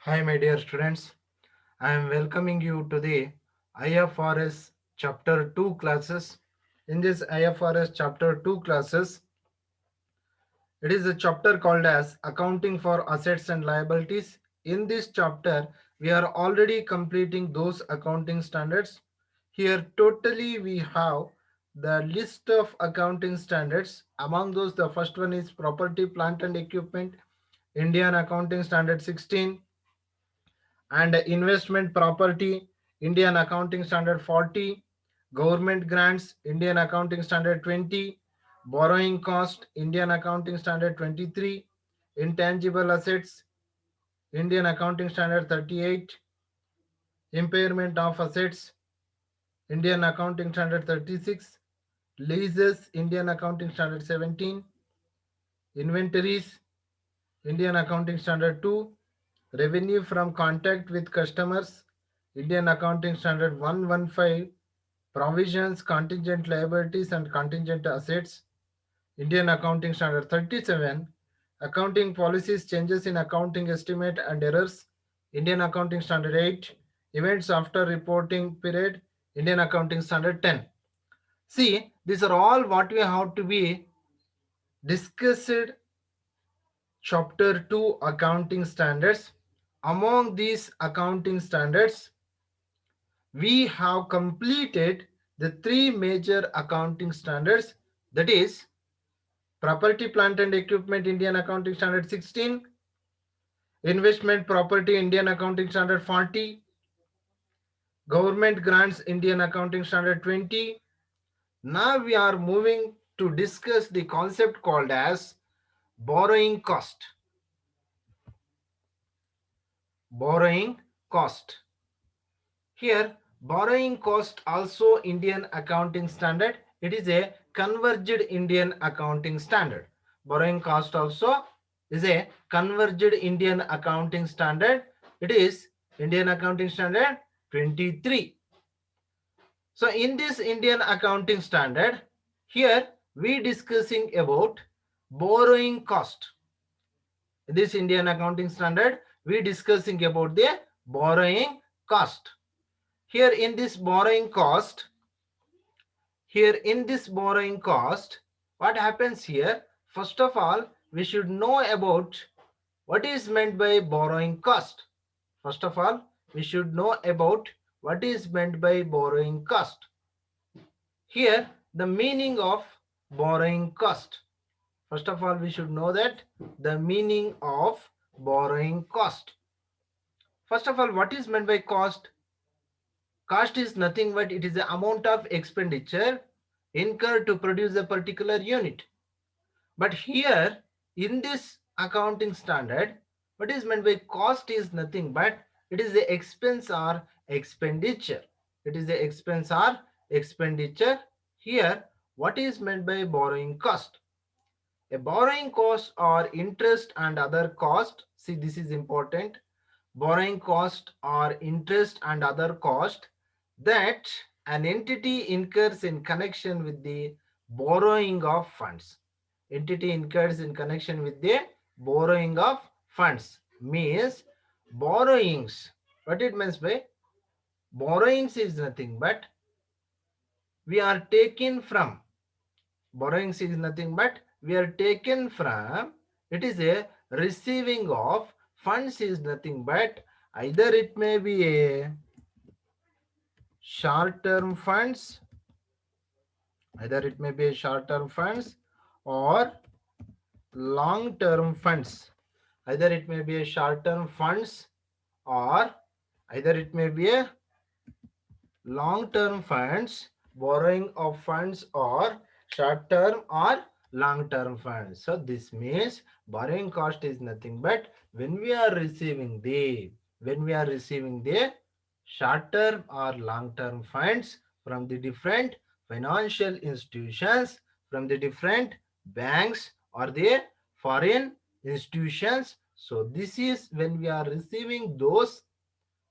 Hi, my dear students. I am welcoming you to the IFRS Chapter 2 classes. In this IFRS Chapter 2 classes, it is a chapter called as Accounting for Assets and Liabilities. In this chapter, we are already completing those accounting standards. Here, totally, we have the list of accounting standards. Among those, the first one is Property, Plant and Equipment, Indian Accounting Standard 16, and investment property, Indian Accounting Standard 40, government grants, Indian Accounting Standard 20, borrowing cost, Indian Accounting Standard 23, intangible assets, Indian Accounting Standard 38, impairment of assets, Indian Accounting Standard 36, leases, Indian Accounting Standard 17, inventories, Indian Accounting Standard 2, revenue from contact with customers, Indian Accounting Standard 115, provisions, contingent liabilities and contingent assets, Indian Accounting Standard 37, accounting policies, changes in accounting estimate and errors, Indian Accounting Standard 8, events after reporting period, Indian Accounting Standard 10. See, these are all what we have to be discussed chapter 2 accounting standards. Among these accounting standards, we have completed the three major accounting standards, that is property plant and equipment Indian accounting standard 16, investment property Indian accounting standard 40, government grants Indian accounting standard 20. Now we are moving to discuss the concept called as borrowing cost. Borrowing cost. Here, borrowing cost also Indian accounting standard. It is a converged Indian accounting standard. Borrowing cost also is a converged Indian accounting standard. It is Indian accounting standard 23. So in this Indian accounting standard, here we discussing about borrowing cost. This Indian accounting standard, we discussing about the borrowing cost. Here in this borrowing cost, what happens here? First of all, we should know about what is meant by borrowing cost. First of all, we should know about what is meant by borrowing cost. Here, the meaning of borrowing cost. First of all, we should know that the meaning of borrowing cost. First of all, what is meant by cost? Cost is nothing but it is the amount of expenditure incurred to produce a particular unit. But here in this accounting standard, what is meant by cost is nothing but it is the expense or expenditure. It is the expense or expenditure. Here, what is meant by borrowing cost? A borrowing cost or interest and other cost. See, this is important. Borrowing cost or interest and other cost that an entity incurs in connection with the borrowing of funds. Entity incurs in connection with the borrowing of funds means borrowings. What it means by borrowings is nothing but we are taken from. Borrowings is nothing but we are taken from. It is a receiving of funds is nothing but either it may be a short term funds, either it may be a short term funds or long term funds, either it may be a short term funds or either it may be a long term funds, borrowing of funds or short term or long term funds. So this means borrowing cost is nothing but when we are receiving the short term or long term funds from the different financial institutions, from the different banks or the foreign institutions. So this is when we are receiving those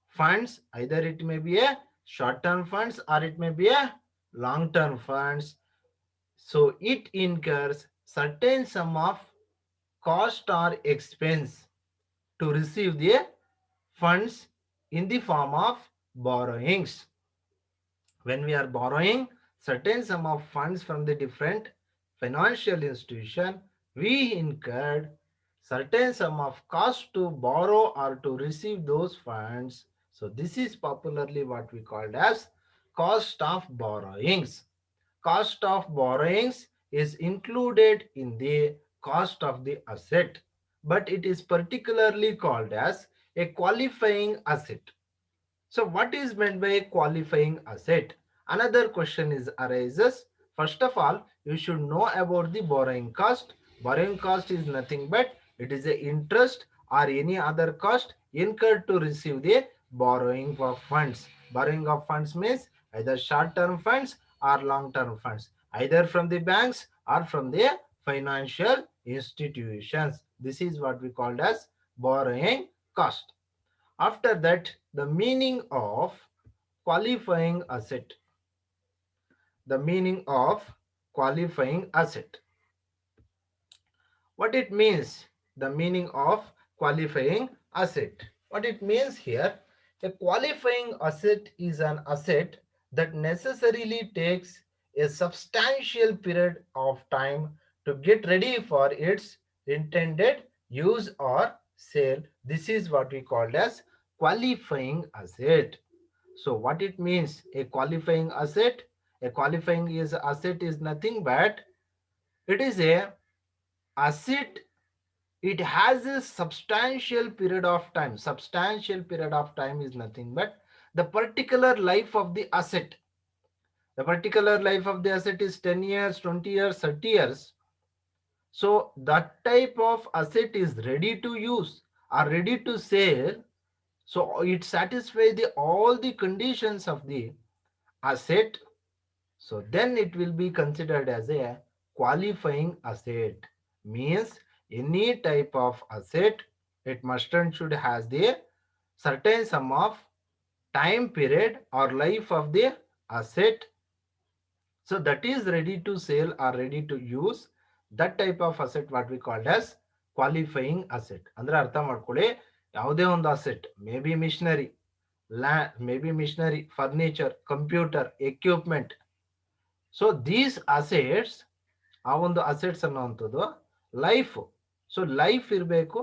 funds, either it may be a short term funds or it may be a long term funds. So it incurs certain sum of cost or expense to receive the funds in the form of borrowings. When we are borrowing certain sum of funds from the different financial institution, we incurred certain sum of cost to borrow or to receive those funds. So this is popularly what we called as cost of borrowings. Cost of borrowings is included in the cost of the asset, but it is particularly called as a qualifying asset. So what is meant by a qualifying asset? Another question is arises. First of all, you should know about the borrowing cost. Borrowing cost is nothing but it is a interest or any other cost incurred to receive the borrowing of funds. Borrowing of funds means either short-term funds or long-term funds, either from the banks or from the financial institutions. This is what we called as borrowing cost. After that, the meaning of qualifying asset. The meaning of qualifying asset. What it means? The meaning of qualifying asset. What it means here? A qualifying asset is an asset that necessarily takes a substantial period of time to get ready for its intended use or sale. This is what we called as qualifying asset. So what it means? A qualifying asset. A qualifying is asset is nothing but it is a asset. It has a substantial period of time. Substantial period of time is nothing but the particular life of the asset. The particular life of the asset is 10 years, 20 years, 30 years. So that type of asset is ready to use or ready to sell. So it satisfies all the conditions of the asset. So then it will be considered as a qualifying asset. Means any type of asset, it must and should has the certain sum of time period or life of the asset. So that is ready to sell or ready to use. That type of asset what we called as qualifying asset. ಅಂದ್ರೆ ಅರ್ಥ ಮಾಡ್ಕೊಳ್ಳಿ, ಯಾವುದೇ ಒಂದು asset, maybe machinery, land, maybe machinery, furniture, computer, equipment. So these assets, ಆ ಒಂದು assets ಅನ್ನುವಂಥದ್ದು life. So life ಇರಬೇಕು,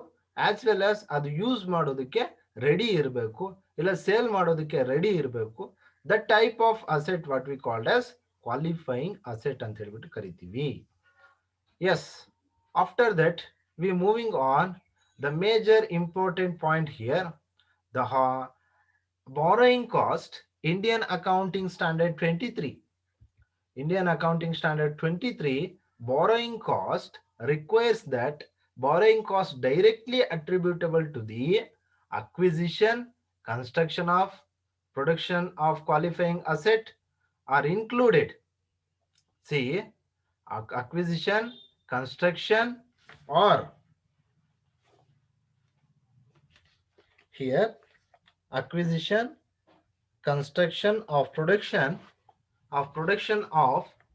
as well as ಅದು ಯೂಸ್ ಮಾಡೋದಕ್ಕೆ ರೆಡಿ ಇರಬೇಕು, ಇಲ್ಲ ಸೇಲ್ ಮಾಡೋದಕ್ಕೆ ರೆಡಿ ಇರಬೇಕು. That type of asset what we called as qualifying asset ಅಂತ ಹೇಳ್ಬಿಟ್ಟು ಕರಿತೀವಿ. Yes, after that we moving on the major important point here, the borrowing cost. Indian Accounting Standard 23. Indian Accounting Standard 23, borrowing cost requires that borrowing cost directly attributable to the acquisition, construction of, production of qualifying asset are included. See, acquisition, construction, or here acquisition, construction of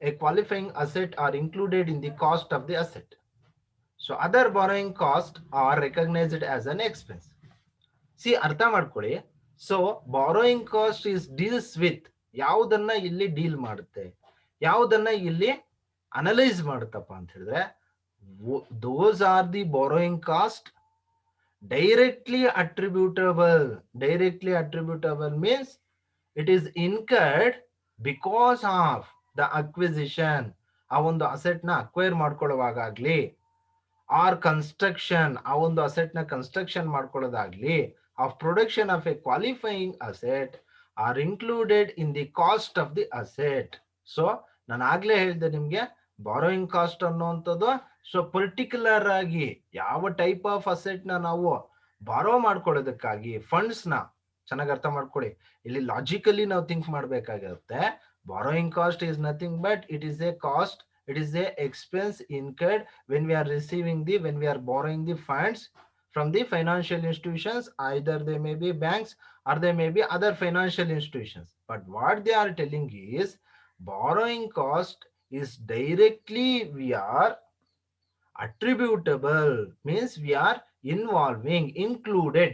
a qualifying asset are included in the cost of the asset. So other borrowing costs are recognized as an expense. See, ಅರ್ಥ ಮಾಡ್ಕೊಳ್ಳಿ. So borrowing cost is deals with, ಯಾವುದನ್ನ ಇಲ್ಲಿ deal ಮಾಡುತ್ತೆ, ಯಾವುದನ್ನ ಇಲ್ಲಿ analyse ಮಾಡುತ್ತಪ್ಪ ಅಂತ ಹೇಳಿದ್ರೆ, those are the borrowing cost directly attributable. Directly attributable means it is incurred because of the acquisition. ಆ ಒಂದು ಅಸೆಟ್ ನ ಅಕ್ವೈರ್ ಮಾಡ್ಕೊಳ್ಳುವಾಗಲಿ, ಆರ್ ಕನ್ಸ್ಟ್ರಕ್ಷನ್, ಆ ಒಂದು ಅಸೆಟ್ ನ ಕನ್ಸ್ಟ್ರಕ್ಷನ್ ಮಾಡ್ಕೊಳ್ಳೋದಾಗ್ಲಿ, of production of a qualifying asset are included in the cost of the asset. So ನಾನು ಆಗ್ಲೇ ಹೇಳಿದೆ ನಿಮ್ಗೆ, ಬಾರೋಯಿಂಗ್ ಕಾಸ್ಟ್ ಅನ್ನುವಂಥದ್ದು ಸೊ ಪರ್ಟಿಕ್ಯುಲರ್ ಆಗಿ ಯಾವ ಟೈಪ್ ಆಫ್ ಅಸೆಟ್ ನ ನಾವು ಬಾರೋ ಮಾಡ್ಕೊಳ್ಳೋದಕ್ಕಾಗಿ ಫಂಡ್ಸ್ ನ ಚೆನ್ನಾಗಿ ಅರ್ಥ ಮಾಡ್ಕೊಳ್ಳಿ. ಇಲ್ಲಿ ಲಾಜಿಕಲಿ ನಾವು ಥಿಂಕ್ ಮಾಡ್ಬೇಕಾಗಿರುತ್ತೆ. Borrowing cost is nothing but it is a cost, it is a expense incurred when we are when we are borrowing the funds from the financial institutions. Either they may be banks or they may be other financial institutions. But what they are telling is borrowing cost is directly we are attributable, means we are included.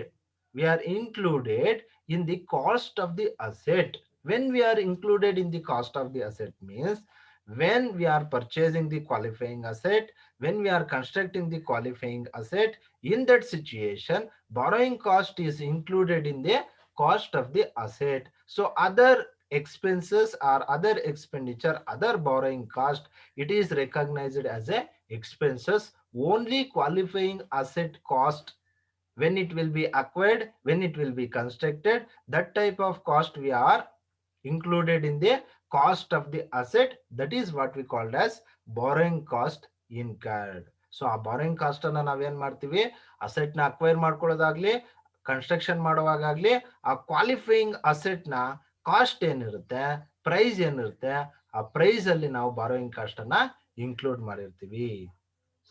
we are included in the cost of the asset. When we are included in the cost of the asset means when we are purchasing the qualifying asset, when we are constructing the qualifying asset, in that situation, borrowing cost is included in the cost of the asset. So other expenses or other expenditure, other borrowing cost, it is recognized as a expenses. Only qualifying asset cost, when it will be acquired, when it will be constructed, that type of cost we are included in the cost of the asset. That is what we called as borrowing cost incurred. So ಆ borrowing cost ಅನ್ನ ನಾವೇನ್ ಮಾಡ್ತೀವಿ, asset ನ acquire ಮಾಡ್ಕೊಳ್ಳೋದಾಗ್ಲಿ, construction ಮಾಡುವಾಗಲಿ, ಆ qualifying asset ನ cost ಏನಿರುತ್ತೆ, price ಏನಿರುತ್ತೆ, ಆ ಪ್ರೈಸ್ ಅಲ್ಲಿ ನಾವು ಬಾರೋಯಿಂಗ್ ಕಾಸ್ಟ್ ಅನ್ನ ಇನ್ಕ್ಲೂಡ್ ಮಾಡಿರ್ತೀವಿ.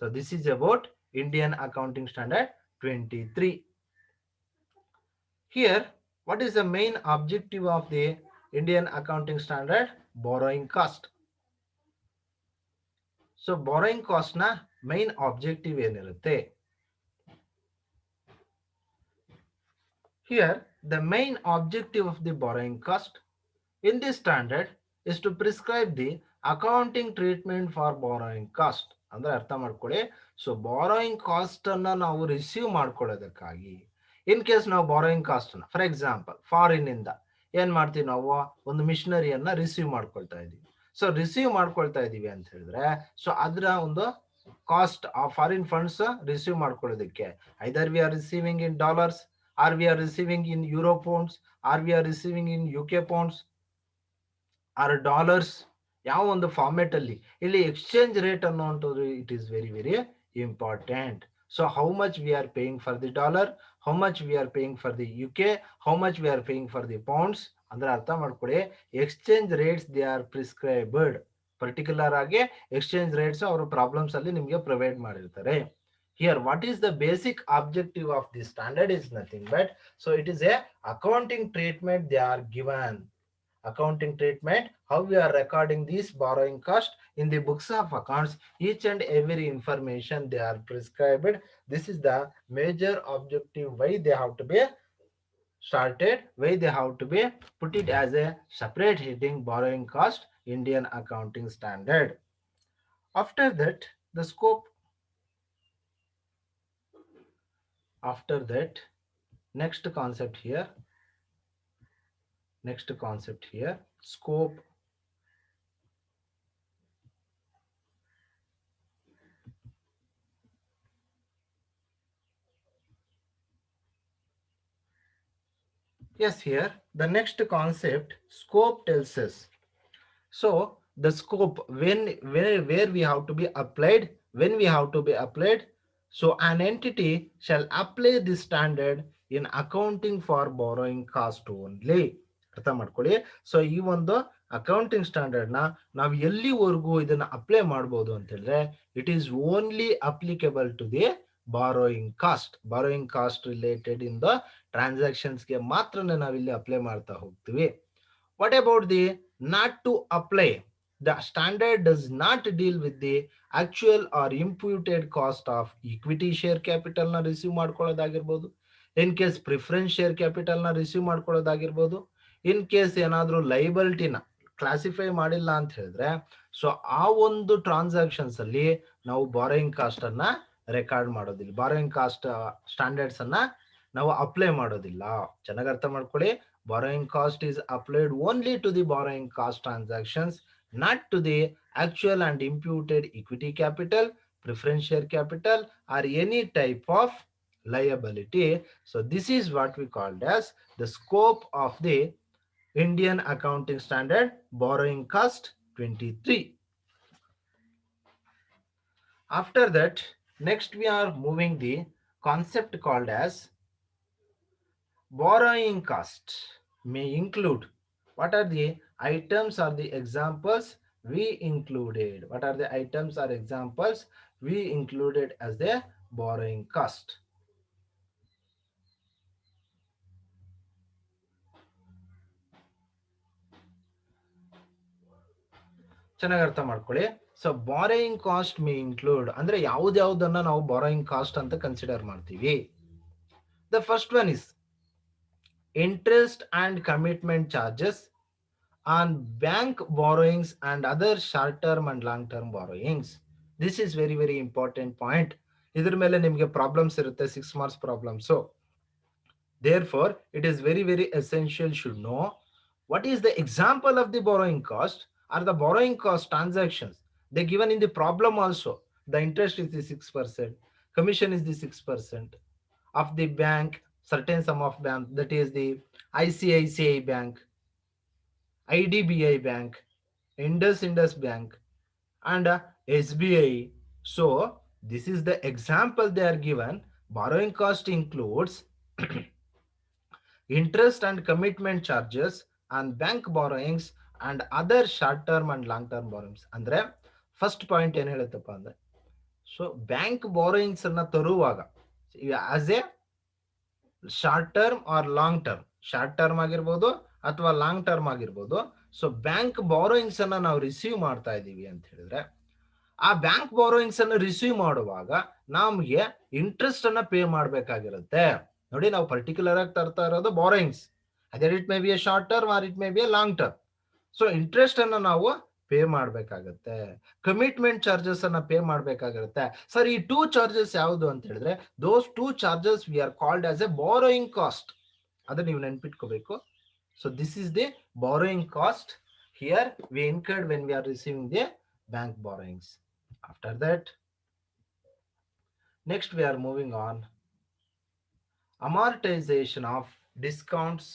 So this is about Indian accounting standard 23. Here, what is the main objective of the Indian accounting standard? Borrowing cost. So borrowing cost na main objective ಏನಿರುತ್ತೆ? Here, the main objective of the borrowing cost in this standard is to prescribe the accounting treatment for borrowing cost. ಅಂದ್ರೆ ಅರ್ಥ ಮಾಡ್ಕೊಳ್ಳಿ. So borrowing cost ಅನ್ನ ನಾವು receive ಮಾಡ್ಕೊಳ್ಳೋದಕ್ಕಾಗಿ, in case ನಾವು borrowing cost ಅನ್ನ, for example foreign ಇಂದ ಏನ್ ಮಾಡ್ತೀವಿ, ನಾವು ಒಂದು ಮಿಷನರಿಯನ್ನ ರಿಸೀವ್ ಮಾಡ್ಕೊಳ್ತಾ ಇದೀವಿ. ಸೊ ರಿಸೀವ್ ಮಾಡ್ಕೊಳ್ತಾ ಇದೀವಿ ಅಂತ ಹೇಳಿದ್ರೆ, ಸೊ ಅದರ ಒಂದು ಕಾಸ್ಟ್ ಆ ಫಾರಿನ್ ಫಂಡ್ಸ್ ರಿಸೀವ್ ಮಾಡ್ಕೊಳ್ಳೋದಕ್ಕೆ, either we are receiving in dollars, or we are receiving in euro pounds, or we are receiving in UK pounds or dollars, ಯಾವ ಒಂದು ಫಾರ್ಮೆಟ್ ಅಲ್ಲಿ, ಇಲ್ಲಿ ಎಕ್ಸ್ಚೇಂಜ್ ರೇಟ್ ಅನ್ನುವಂಥದ್ದು it is very very important. So how much we are paying for the dollar, how much we are paying for the UK, how much we are paying for the pounds, ಅಂದ್ರೆ ಅರ್ಥ ಮಾಡ್ಕೊಳ್ಳಿ, exchange rates they are prescribed. Particular ಆಗಿ exchange rates ಅವರು problems ಅಲ್ಲಿ ನಿಮಗೆ provide ಮಾಡಿರ್ತಾರೆ. Here, what is the basic objective of this standard is nothing but, so it is a accounting treatment they are given. Accounting treatment, how we are recording these borrowing cost in the books of accounts, each and every information they are prescribed. This is the major objective why they have to be started, why they have to be put it as a separate heading, borrowing cost, Indian accounting standard. After that, the scope. After that, next concept here, scope. Yes, here the next concept, scope, tells us. So the scope, where we have to be applied, when we have to be applied. So an entity shall apply this standard in accounting for borrowing cost only. ಅರ್ಥ ಮಾಡ್ಕೊಳ್ಳಿ. So ಈ ಒಂದು accounting standard ನ ನಾವು ಎಲ್ಲಿವರೆಗೂ ಇದನ್ನ apply ಮಾಡಬಹುದು ಅಂತ ಹೇಳಿದ್ರೆ, it is only applicable to the borrowing cost. Borrowing cost related in the ಟ್ರಾನ್ಸಾಕ್ಷನ್ಸ್ಗೆ ಮಾತ್ರನೇ ನಾವಿಲ್ಲಿ ಅಪ್ಲೈ ಮಾಡ್ತಾ ಹೋಗ್ತೀವಿ. What about the not to apply? The standard does not deal with the actual or imputed cost of equity share capital na receive ಮಾಡ್ಕೊಳ್ಳೋದಾಗಿರ್ಬೋದು, in case preference share capital na receive ಮಾಡ್ಕೊಳ್ಳೋದಾಗಿರ್ಬೋದು, in case ಏನಾದರೂ ಲೈಬಿಲಿಟಿನ classify ಮಾಡಿಲ್ಲ ಅಂತ ಹೇಳಿದ್ರೆ, so ಆ ಒಂದು transactions ಅಲ್ಲಿ ನಾವು borrowing cost ಅನ್ನ record ಮಾಡೋದಿಲ್ಲ, ಬಾರೋಯಿಂಗ್ ಕಾಸ್ಟ್ ಸ್ಟ್ಯಾಂಡರ್ಡ್ಸ್ ಅನ್ನ ನಾವು ಅಪ್ಲೈ ಮಾಡೋದಿಲ್ಲ. ಚೆನ್ನಾಗಿ ಅರ್ಥ ಮಾಡ್ಕೊಳ್ಳಿ. Borrowing cost is applied only to the borrowing cost transactions, not to the actual and imputed equity capital, preference share capital, or any type of liability. So this is what we called as the scope of the Indian accounting standard borrowing cost 23. After that, next we are moving the concept called as borrowing cost may include. What are the items or the examples we included? What are the items or examples we included as the borrowing cost? ಚೆನ್ನಾಗಿ ಅರ್ಥ ಮಾಡ್ಕೊಳ್ಳಿ. So borrowing cost May include ಅಂದ್ರೆ ಯಾವ್ದಾವ್ದನ್ನ ನಾವು borrowing cost ಅಂತ consider ಮಾಡ್ತೀವಿ. The first one is interest and commitment charges on bank borrowings and other short term and long term borrowings. This is very very important point. ಇದ್ರ ಮೇಲೆ ನಿಮಗೆ problems ಇರುತ್ತೆ 6 marks problem. So therefore, it is very, very essential should know what is the example of the borrowing cost or the borrowing cost transactions. They given in the problem also. The interest is the 6%, commission is the 6% of the bank, certain sum of bank, that is the ICICI Bank, IDBI Bank, Indus Bank, and SBI. So, this is the example they are given. Borrowing cost includes interest and commitment charges on bank borrowings and other short term and long term borrowings. ಅಂದ್ರೆ first point ಏನ್ ಹೇಳುತ್ತಪ್ಪ ಅಂದ್ರೆ, so bank borrowings ಅನ್ನ ತರುವಾಗ as a short term or long term, short term ಆಗಿರ್ಬೋದು ಅಥವಾ long term ಆಗಿರ್ಬೋದು. So bank borrowings ಅನ್ನ ನಾವು ರಿಸೀವ್ ಮಾಡ್ತಾ ಇದ್ದೀವಿ ಅಂತ ಹೇಳಿದ್ರೆ, ಆ ಬ್ಯಾಂಕ್ ಬಾರೋಯಿಂಗ್ಸ್ ಅನ್ನು ರಿಸೀವ್ ಮಾಡುವಾಗ ನಮಗೆ ಇಂಟ್ರೆಸ್ಟ್ ಅನ್ನ ಪೇ ಮಾಡಬೇಕಾಗಿರುತ್ತೆ. ನೋಡಿ, ನಾವು ಪರ್ಟಿಕ್ಯುಲರ್ ಆಗಿ ತರ್ತಾ ಇರೋದು borrowings, other it may be a short term or it may be a long term. So interest ಅನ್ನ ನಾವು ಪೇ ಮಾಡಬೇಕಾಗತ್ತೆ, ಕಮಿಟ್ಮೆಂಟ್ ಚಾರ್ಜಸ್ ಅನ್ನ ಪೇ ಮಾಡಬೇಕಾಗಿರುತ್ತೆ. ಸರ್, ಈ ಟೂ ಚಾರ್ಜಸ್ ಯಾವುದು ಅಂತ ಹೇಳಿದ್ರೆ, those two charges we are called as a borrowing cost. ಅದನ್ನ ನೀವು ನೆನ್ಪಿಟ್ಕೋಬೇಕು. So this is the borrowing cost here we incurred when we are receiving the bank borrowings. After that, next we are moving on. Amortization of discounts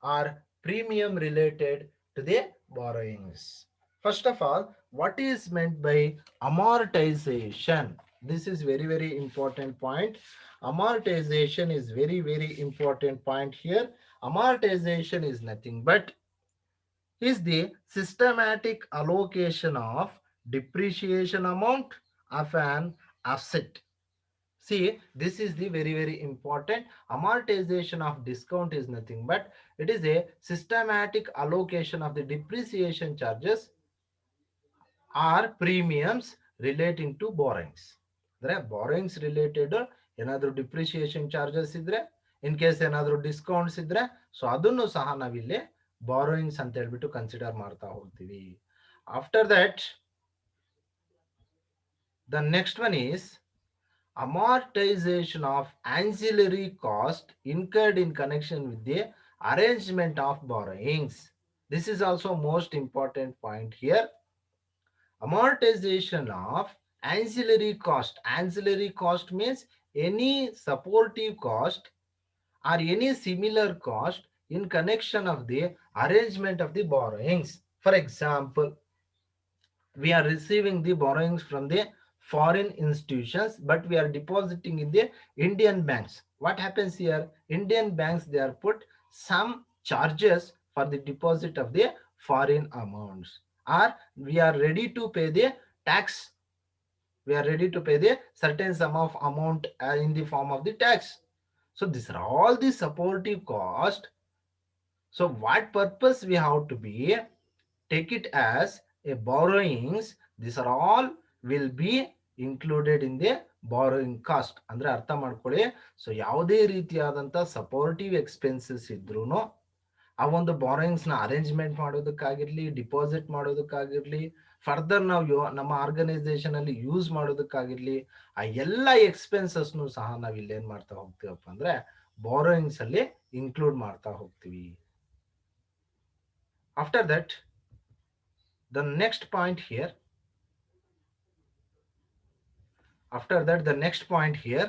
or premium related to the borrowings. First of all, what is meant by amortization? This is very very important point. Amortization is very very important point here. Amortization is nothing but is the systematic allocation of depreciation amount of an asset. See, this is the very very important. Amortization of discount is nothing but it is a systematic allocation of the depreciation charges or premiums relating to borrowings. ಅಂದ್ರೆ borrowings related ಏನಾದರೂ depreciation charges ಇದ್ರೆ, in case ಏನಾದರೂ discounts ಇದ್ರೆ, so ಅದನ್ನು ಸಹ ನಾವಿಲ್ಲಿ borrowings ಅಂತ ಹೇಳ್ಬಿಟ್ಟು ಕನ್ಸಿಡರ್ ಮಾಡ್ತಾ ಹೋಗ್ತೀವಿ. After that the next one is amortization of ancillary cost incurred in connection with the arrangement of borrowings. This is also most important point here. Amortization of ancillary cost. Ancillary cost means any supportive cost or any similar cost in connection of the arrangement of the borrowings. For example, we are receiving the borrowings from the foreign institutions, but we are depositing in the Indian banks. What happens here? Indian banks, they are put some charges for the deposit of the foreign amounts, or we are ready to pay the tax. We are ready to pay the certain sum of amount in the form of the tax. So these are all the supportive cost. So what purpose we have to be take it as a borrowings? These are all will be included in the borrowing cost. ಅಂದ್ರೆ ಅರ್ಥ ಮಾಡ್ಕೊಳ್ಳಿ. So ಯಾವುದೇ ರೀತಿಯಾದಂಥ supportive expenses ಇದ್ರೂ ಆ ಒಂದು borrowings ನ arrangement ಮಾಡೋದಕ್ಕಾಗಿರ್ಲಿ, deposit ಮಾಡೋದಕ್ಕಾಗಿರ್ಲಿ, further ನಾವು ನಮ್ಮ ಆರ್ಗನೈಸೇಷನ್ ಅಲ್ಲಿ ಯೂಸ್ ಮಾಡೋದಕ್ಕಾಗಿರ್ಲಿ, ಆ ಎಲ್ಲ ಎಕ್ಸ್ಪೆನ್ಸಸ್ನು ಸಹ ನಾವು ಇಲ್ಲಿ ಏನ್ ಮಾಡ್ತಾ ಹೋಗ್ತೀವಪ್ಪ ಅಂದ್ರೆ ಬಾರೋಯಿಂಗ್ಸ್ ಅಲ್ಲಿ ಇನ್ಕ್ಲೂಡ್ ಮಾಡ್ತಾ ಹೋಗ್ತೀವಿ. After that the next point here,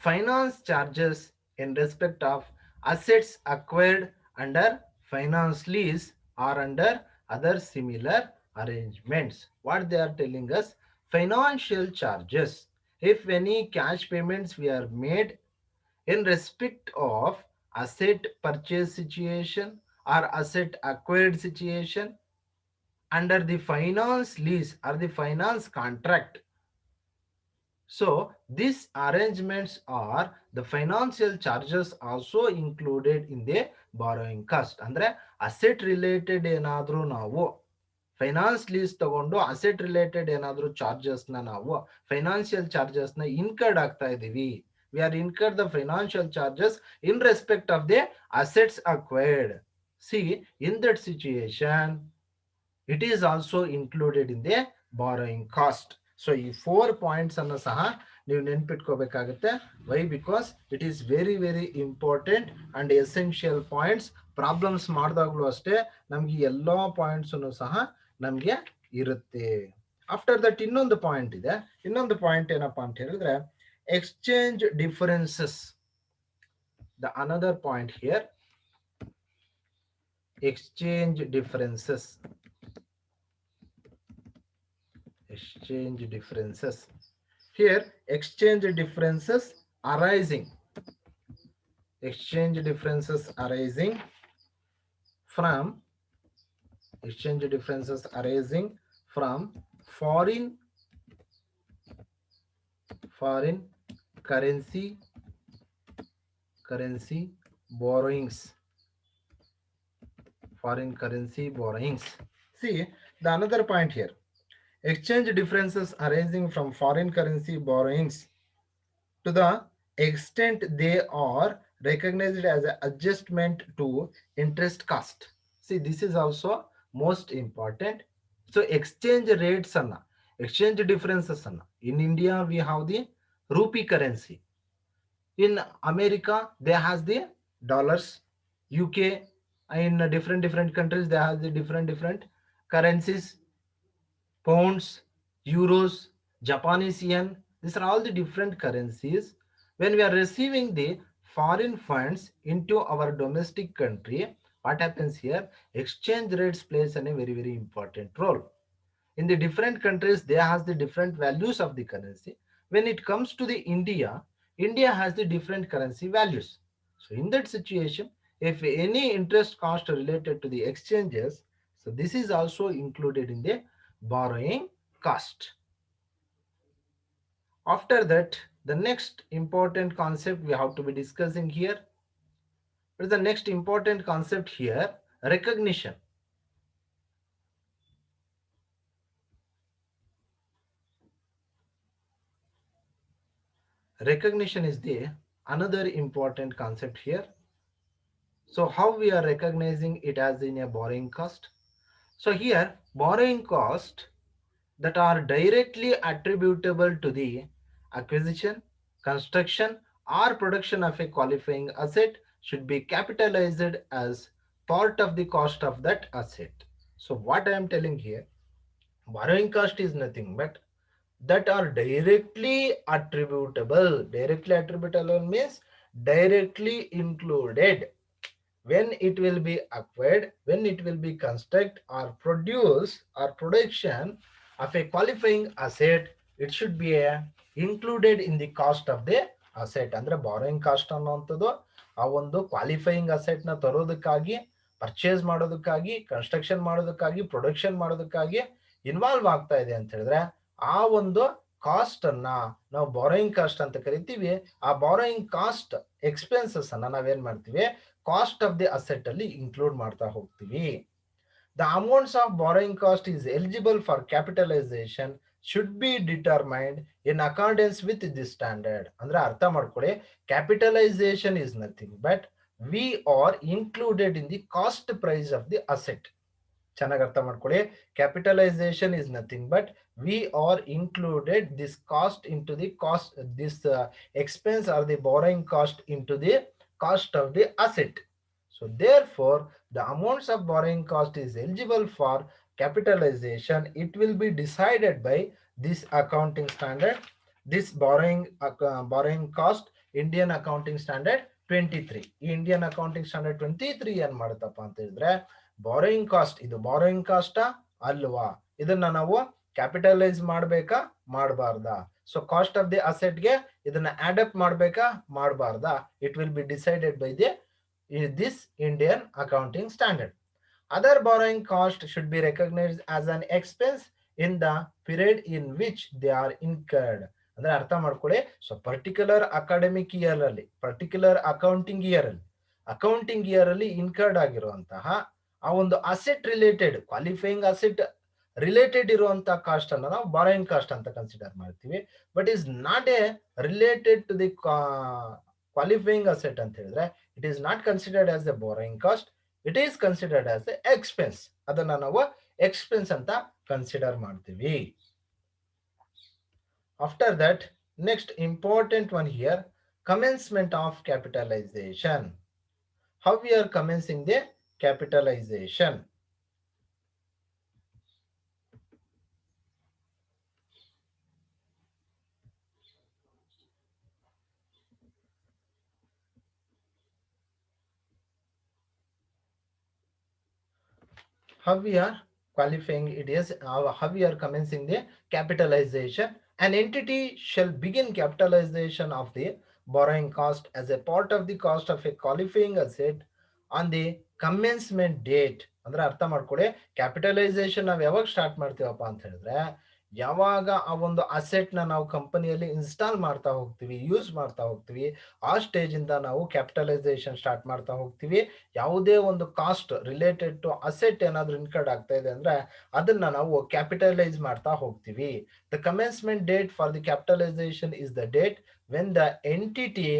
finance charges in respect of assets acquired under finance lease or under other similar arrangements. What they are telling us, financial charges, if any cash payments we are made in respect of asset purchase situation or asset acquired situation under the finance lease or the finance contract. So these arrangements are the financial charges also included in the borrowing cost. ಅಂದ್ರೆ asset related ಏನಾದ್ರೂ ನಾವು finance lease ತಗೊಂಡು asset related ಏನಾದ್ರೂ charges ನಾವು financial charges incurred ಆಗ್ತಾ ಇದೀವಿ, We are incurred the financial charges in respect of the assets acquired. See, in that situation, it is also included in the borrowing cost. So ಈ 4 points ಅನ್ನು ಸಹ ನೀವು ನೆನ್ಪಿಟ್ಕೋಬೇಕಾಗುತ್ತೆ. Why? Because it is very very important and essential points. Problems ಮಾಡಿದಾಗಲೂ ಅಷ್ಟೇ ನಮ್ಗೆ ಎಲ್ಲ points ಸಹ ನಮ್ಗೆ ಇರುತ್ತೆ. ಆಫ್ಟರ್ ದಟ್ ಇನ್ನೊಂದು ಪಾಯಿಂಟ್ ಇದೆ. ಇನ್ನೊಂದು ಪಾಯಿಂಟ್ ಏನಪ್ಪಾ ಅಂತ ಹೇಳಿದ್ರೆ exchange differences. The another point here, exchange differences. Exchange differences. Here, exchange differences arising. Exchange differences arising from foreign currency borrowings. Foreign currency borrowings. See, the another point here. Exchange differences arising from foreign currency borrowings to the extent they are recognized as an adjustment to interest cost. See, this is also most important. So exchange rates anna, exchange differences anna. In India we have the rupee currency. In America they has the dollars. UK, in different countries they have the different currencies. Pounds, euros, Japanese yen, these are all the different currencies. When we are receiving the foreign funds into our domestic country, what happens here? Exchange rates plays a very important role. In the different countries, they has the different values of the currency. When it comes to the India has the different currency values. So in that situation, if any interest cost related to the exchanges, so this is also included in the borrowing cost. After that, the next important concept we have to be discussing here. What is the next important concept here? Recognition. Recognition is the another important concept here. So how we are recognizing it as in a borrowing cost? So here, borrowing cost that are directly attributable to the acquisition, construction, or production of a qualifying asset should be capitalized as part of the cost of that asset. So what I am telling here, borrowing cost is nothing but that are directly attributable. Directly attributable means directly included. When it will be acquired, when it will be construct or produce or production of a qualifying asset, it should be included in the cost of the asset. ಅಂದ್ರೆ borrowing cost ಅನ್ನುವಂಥದ್ದು ಆ ಒಂದು qualifying asset ನ ತರೋದಕ್ಕಾಗಿ, purchase ಮಾಡೋದಕ್ಕಾಗಿ, construction ಮಾಡೋದಕ್ಕಾಗಿ, production ಮಾಡೋದಕ್ಕಾಗಿ involve ಆಗ್ತಾ ಇದೆ ಅಂತ ಹೇಳಿದ್ರೆ ಆ ಒಂದು ಕಾಸ್ಟ್ ಅನ್ನ ನಾವು ಬಾರೋಯಿಂಗ್ ಕಾಸ್ಟ್ ಅಂತ ಕರಿತೀವಿ. ಆ ಬಾರೋಯಿಂಗ್ ಕಾಸ್ಟ್ ಎಕ್ಸ್ಪೆನ್ಸಸ್ ಅನ್ನ ನಾವೇನ್ ಮಾಡ್ತೀವಿ, ಕಾಸ್ಟ್ ಆಫ್ ದಿ ಅಸೆಟ್ ಅಲ್ಲಿ ಇನ್ಕ್ಲೂಡ್ ಮಾಡ್ತಾ ಹೋಗ್ತೀವಿ. The amounts of borrowing cost is eligible for capitalization should be determined in accordance with this standard. ಅಂದ್ರೆ ಅರ್ಥ ಮಾಡ್ಕೊಳ್ಳಿ, capitalization is nothing but we are included in the cost price of the asset. ಚೆನ್ನಾಗಿ ಅರ್ಥ ಮಾಡ್ಕೊಳ್ಳಿ, capitalization is nothing but we are included this cost into the cost, this expense or the borrowing cost into the cost of the asset. So therefore, the amounts of borrowing cost is eligible for capitalization. It will be decided by this accounting standard, this borrowing cost, Indian accounting standard 23. Indian accounting standard 23 ಏನ್ ಮಾಡುತ್ತಪ್ಪ ಅಂತ ಹೇಳಿದ್ರೆ, borrowing cost ಇದು borrowing ಕಾಸ್ಟಾ ಅಲ್ವಾ, ಇದನ್ನ ನಾವು capitalise ಮಾಡ್ಬೇಕಾ ಮಾಡಬಾರ್ದಾ, ಸೊ ಕಾಸ್ಟ್ ಆಫ್ ದಿ ಅಸೆಟ್ಗೆ ಇದನ್ನ ಆಡಪ್ ಮಾಡ್ಬೇಕಾ ಮಾಡಬಾರ್ದಾ, it will be decided by the this Indian accounting standard. Other borrowing cost should be recognized as an expense in the period in which they are incurred. ಅಂದ್ರೆ ಅರ್ಥ ಮಾಡ್ಕೊಳ್ಳಿ, ಸೊ particular academic year ಅಲ್ಲಿ, particular accounting year ಅಲ್ಲಿ incurred ಆಗಿರುವಂತಹ ಆ ಒಂದು asset related qualifying asset related ಇರುವಂತ ಕಾಸ್ಟ್ ಅನ್ನ ನಾವು ಬಾರೋಯಿಂಗ್ ಕಾಸ್ಟ್ ಅಂತ ಕನ್ಸಿಡರ್ ಮಾಡ್ತೀವಿ. But is not a related to the qualifying asset ಅಂತ ಹೇಳಿದ್ರೆ it is not considered as a borrowing cost, it is considered as a expense. ಅದನ್ನ ನಾವು expense ಅಂತ ಕನ್ಸಿಡರ್ ಮಾಡ್ತೀವಿ. After that, next important one here, commencement of capitalization. How we are commencing the capitalization? How we are qualifying it is, how we are commencing the capitalization. An entity shall begin capitalization of the borrowing cost as a part of the cost of a qualifying asset on the commencement date. ಅಂದ್ರೆ ಅರ್ಥ ಮಾಡ್ಕೊಳ್ಳಿ, capitalisation ನಾವು ಯಾವಾಗ start ಮಾಡ್ತೀವಪ್ಪ ಅಂತ ಹೇಳಿದ್ರೆ ಯಾವಾಗ ಆ ಒಂದು ಅಸೆಟ್ ನ ನಾವು ಕಂಪನಿಯಲ್ಲಿ ಇನ್ಸ್ಟಾಲ್ ಮಾಡ್ತಾ ಹೋಗ್ತೀವಿ, ಯೂಸ್ ಮಾಡ್ತಾ ಹೋಗ್ತೀವಿ, ಆ ಸ್ಟೇಜ್ ಇಂದ ನಾವು ಕ್ಯಾಪಿಟಲೈಸೇಷನ್ ಸ್ಟಾರ್ಟ್ ಮಾಡ್ತಾ ಹೋಗ್ತೀವಿ. ಯಾವುದೇ ಒಂದು ಕಾಸ್ಟ್ ರಿಲೇಟೆಡ್ ಟು ಅಸೆಟ್ ಏನಾದ್ರೂ ಇನ್ಕರ್ಡ್ ಆಗ್ತಾ ಇದೆ ಅಂದ್ರೆ ಅದನ್ನ ನಾವು ಕ್ಯಾಪಿಟಲೈಸ್ ಮಾಡ್ತಾ ಹೋಗ್ತೀವಿ. The commencement date for the capitalisation is the date when the entity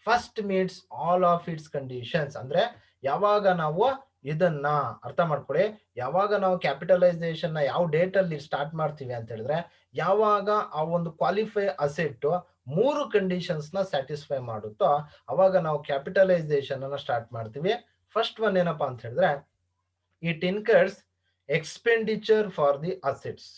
first meets all of it's conditions. ಅಂದ್ರೆ ಯಾವಾಗ ನಾವು ಇದನ್ನ ಅರ್ಥ ಮಾಡ್ಕೊಳ್ಳಿ, ಯಾವಾಗ ನಾವು ಕ್ಯಾಪಿಟಲೈಸೇಷನ್ ನ ಯಾವ ಡೇಟ್ ಅಲ್ಲಿ ಸ್ಟಾರ್ಟ್ ಮಾಡ್ತೀವಿ ಅಂತ ಹೇಳಿದ್ರೆ ಯಾವಾಗ ಆ ಒಂದು ಕ್ವಾಲಿಫೈ ಅಸೆಟ್ 3 ಕಂಡೀಷನ್ಸ್ ನ ಸ್ಯಾಟಿಸ್ಫೈ ಮಾಡುತ್ತೋ ಅವಾಗ ನಾವು ಕ್ಯಾಪಿಟಲೈಸೇಷನ್ ಅನ್ನ ಸ್ಟಾರ್ಟ್ ಮಾಡ್ತೀವಿ. ಫಸ್ಟ್ ಒನ್ ಏನಪ್ಪಾ ಅಂತ ಹೇಳಿದ್ರೆ it ಇನ್ಕರ್ಸ್ expenditure for the assets.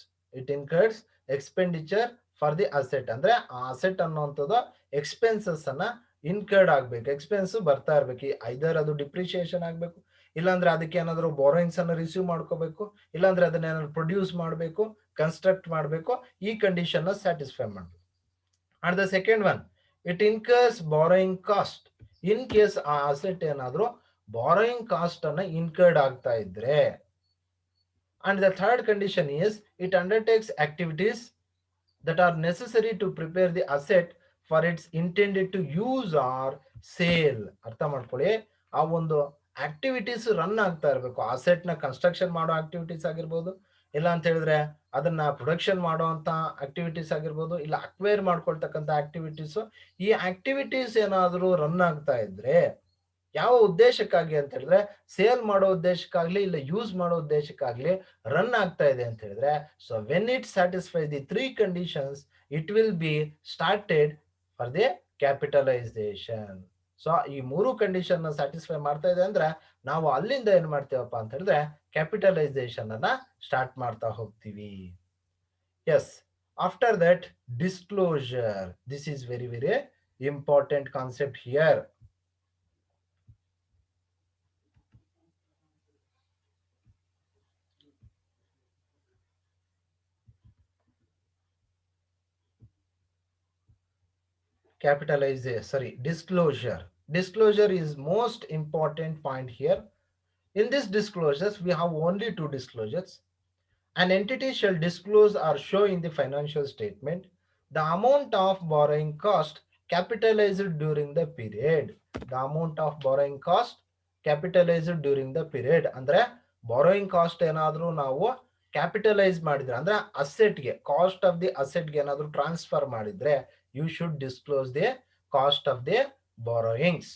It ಇನ್ಕರ್ಸ್ expenditure for the asset ಅಂದ್ರೆ ಆ ಅಸೆಟ್ ಅನ್ನುವಂಥದ್ದು ಎಕ್ಸ್ಪೆನ್ಸಸ್ ಅನ್ನ ಇನ್ಕರ್ಡ್ ಆಗ್ಬೇಕು, ಎಕ್ಸ್ಪೆನ್ಸ್ ಬರ್ತಾ ಇರ್ಬೇಕು. ಐದರ್ ಅದು ಡಿಪ್ರಿಸಿಯೇಷನ್ ಆಗ್ಬೇಕು, ಇಲ್ಲಾಂದ್ರೆ ಅದಕ್ಕೆ ಏನಾದ್ರು ಬಾರೋಯಿಂಗ್ಸ್ ಅನ್ನ ರಿಸೀವ್ ಮಾಡ್ಕೋಬೇಕು, ಇಲ್ಲಾಂದ್ರೆ ಅದನ್ನ ಏನಾದ್ರು ಪ್ರೊಡ್ಯೂಸ್ ಮಾಡಬೇಕು, ಕನ್ಸ್ಟ್ರಕ್ಟ್ ಮಾಡಬೇಕು, ಈ ಕಂಡೀಷನ್ ನ ಸ್ಯಾಟಿಸ್ಫೈ ಮಾಡಬೇಕು. And the second one it ಇನ್ಕರ್ಸ್ borrowing cost in case ಆ ಅಸೆಟ್ ಏನಾದ್ರು ಬಾರೋಯಿಂಗ್ ಕಾಸ್ಟ್ ಅನ್ನ ಇನ್ಕರ್ಡ್ ಆಗ್ತಾ ಇದ್ರೆ. And the third condition is it undertakes activities that are necessary to prepare the asset for its intended to use or sale. ಅರ್ಥ ಮಾಡ್ಕೊಳ್ಳಿ, ಆ ಒಂದು activities run ಆಗ್ತಾ ಇರಬೇಕು. ಅಸೆಟ್ ನ ಕನ್ಸ್ಟ್ರಕ್ಷನ್ ಮಾಡೋ ಆಕ್ಟಿವಿಟೀಸ್ ಆಗಿರ್ಬೋದು, ಇಲ್ಲ ಅಂತ ಹೇಳಿದ್ರೆ ಅದನ್ನ ಪ್ರೊಡಕ್ಷನ್ ಮಾಡುವಂತ ಆಕ್ಟಿವಿಟೀಸ್ ಆಗಿರ್ಬೋದು, ಇಲ್ಲ ಅಕ್ವೈರ್ ಮಾಡ್ಕೊಳ್ತಕ್ಕಂಥ ಆಕ್ಟಿವಿಟೀಸ್. ಈ ಆಕ್ಟಿವಿಟೀಸ್ ಏನಾದರೂ ರನ್ ಆಗ್ತಾ ಇದ್ರೆ ಯಾವ ಉದ್ದೇಶಕ್ಕಾಗಿ ಅಂತ ಹೇಳಿದ್ರೆ ಸೇಲ್ ಮಾಡೋ ಉದ್ದೇಶಕ್ಕಾಗ್ಲಿ ಇಲ್ಲ ಯೂಸ್ ಮಾಡೋ ಉದ್ದೇಶಕ್ಕಾಗ್ಲಿ ರನ್ ಆಗ್ತಾ ಇದೆ ಅಂತ ಹೇಳಿದ್ರೆ, so when it satisfy the 3 conditions it will B started for the capitalisation. So ಈ 3 ಕಂಡೀಷನ್ ಸ್ಯಾಟಿಸ್ಫೈ ಮಾಡ್ತಾ ಇದೆ ಅಂದ್ರೆ ನಾವು ಅಲ್ಲಿಂದ ಏನ್ ಮಾಡ್ತೀವಪ್ಪ ಅಂತ ಹೇಳಿದ್ರೆ ಕ್ಯಾಪಿಟಲೈಸೇಷನ್ ಅನ್ನ ಸ್ಟಾರ್ಟ್ ಮಾಡ್ತಾ ಹೋಗ್ತೀವಿ. Yes, after that disclosure. This is very very important concept here. Disclosure. Disclosure is most important point here. In this disclosures we have only 2 disclosures. An entity shall disclose or show in the financial statement the amount of borrowing cost capitalized during the period. The amount of borrowing cost capitalized during the period ಅಂದ್ರೆ borrowing cost ಏನಾದ್ರೂ ನಾವು capitalise ಮಾಡಿದ್ರೆ ಅಂದ್ರೆ ಅಸೆಟ್ಗೆ, cost of the ಅಸೆಟ್ಗೆ ಏನಾದ್ರೂ transfer ಮಾಡಿದ್ರೆ you should disclose the cost of the borrowings.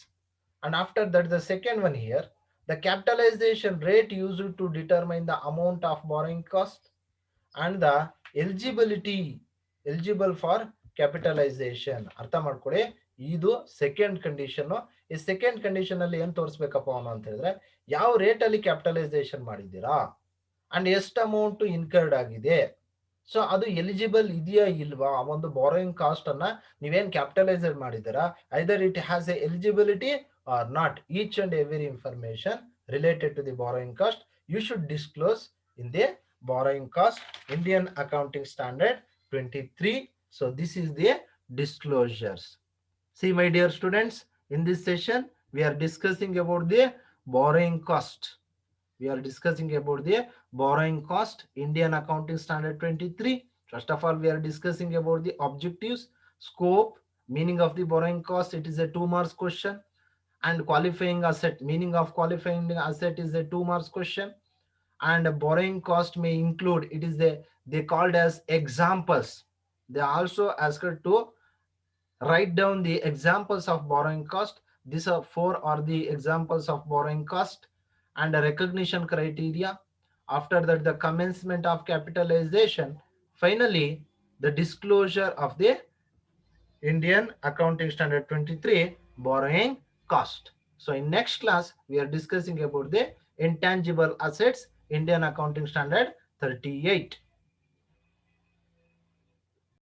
And after that the second one here, the capitalization rate used to determine the amount of borrowing cost and the eligible for capitalization. ಅರ್ಥ ಮಾಡ್ಕೊಳ್ಳಿ, ಇದು second condition. ಈ second condition ಅಲ್ಲಿ ಏನ್ ತೋರಿಸ್ಬೇಕಪ್ಪ ಅಂತ ಹೇಳಿದ್ರೆ ಯಾವ rate ಅಲ್ಲಿ ಕ್ಯಾಪಿಟಲೈಸೇಷನ್ ಮಾಡಿದ್ದೀರಾ ಅಂಡ್ ಎಷ್ಟು ಅಮೌಂಟ್ ಇನ್ಕರ್ಡ್ ಆಗಿದೆ, ಸೊ ಅದು ಎಲಿಜಿಬಲ್ ಇದೆಯಾ ಇಲ್ವಾ, ಆ ಒಂದು ಬಾರೋಯಿಂಗ್ ಕಾಸ್ಟ್ ಅನ್ನ ನೀವೇನ್ ಕ್ಯಾಪಿಟಲೈಸ್ ಮಾಡಿದ್ದೀರಾ, either it has a eligibility or not. Each and every information related to the borrowing cost you should disclose in the borrowing cost Indian Accounting Standard 23. So this is the disclosures. See my dear students, in this session we are discussing about the borrowing cost. We are discussing about the borrowing cost, Indian Accounting Standard 23. First of all, we are discussing about the objectives, scope, meaning of the borrowing cost. It is a 2 marks question. And qualifying asset, meaning of qualifying asset is a 2 marks question. and borrowing cost may include, it is they called as examples. They also asked to write down the examples of borrowing cost. These are four are the examples of borrowing cost. And a recognition criteria. After that, the commencement of capitalization. Finally, the disclosure of the Indian Accounting Standard 23 borrowing cost. So in next class, we are discussing about the intangible assets Indian Accounting Standard 38.